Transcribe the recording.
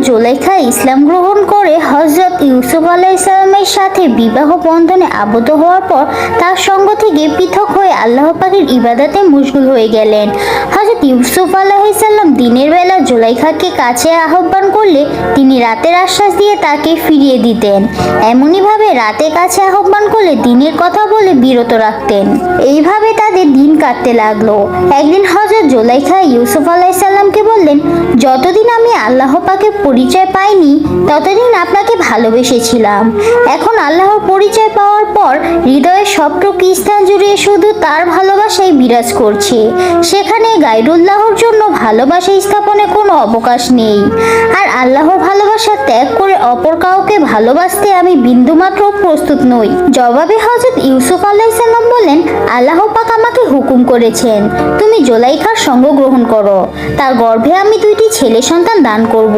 জুলাইখা ইসলাম গ্রহণ করে হযরত ইউসুফ আলাইহিস সালামের সাথে বিবাহ বন্ধনে আবদ্ধ হওয়ার পর তার সঙ্গ থেকে পৃথক হয়ে আল্লাহ পাকের ইবাদতে মশগুল হয়ে গেলেন। হযরত ইউসুফ আলাইহিস সালাম দিনের বেলা জুলাইখাকে কাছে আহ্বান করলে তিনি রাতের আশ্বাস দিয়ে তাকে ফিরিয়ে দিতেন। এমনইভাবে রাতে কাছে আহ্বান করলে দিনের কথা বলে বিরত রাখতেন। এইভাবে তাদের দিন কাটতে লাগলো। একদিন হযরত জুলাইখা ইউসুফ আলাইহিস সালামকে বললেন, যতদিন আমি আল্লাহ পাকের পরিচয় পাইনি ততদিন আপনাকে ভালোবেসেছিলাম। এখন আল্লাহর পরিচয় পাওয়ার পর হৃদয়ের সবটুকু স্থান জুড়ে শুধু তার ভালোবাসাই বিরাজ করছে। সেখানে গায়রুল্লাহর জন্য ভালোবাসা স্থাপনে কোনো অবকাশ নেই। আর আল্লাহর ভালোবাসা ত্যাগ করে অপর কাউকে ভালোবাসতে আমি বিন্দুমাত্র প্রস্তুত নই। জবাবে হযরত ইউসুফ আলাইহিস সালাম বলেন, আল্লাহ পাক আমাকে হুকুম করেছেন তুমি জুলাইখার সঙ্গ গ্রহণ করো। তার গর্ভে আমি 2টি ছেলে সন্তান দান করব।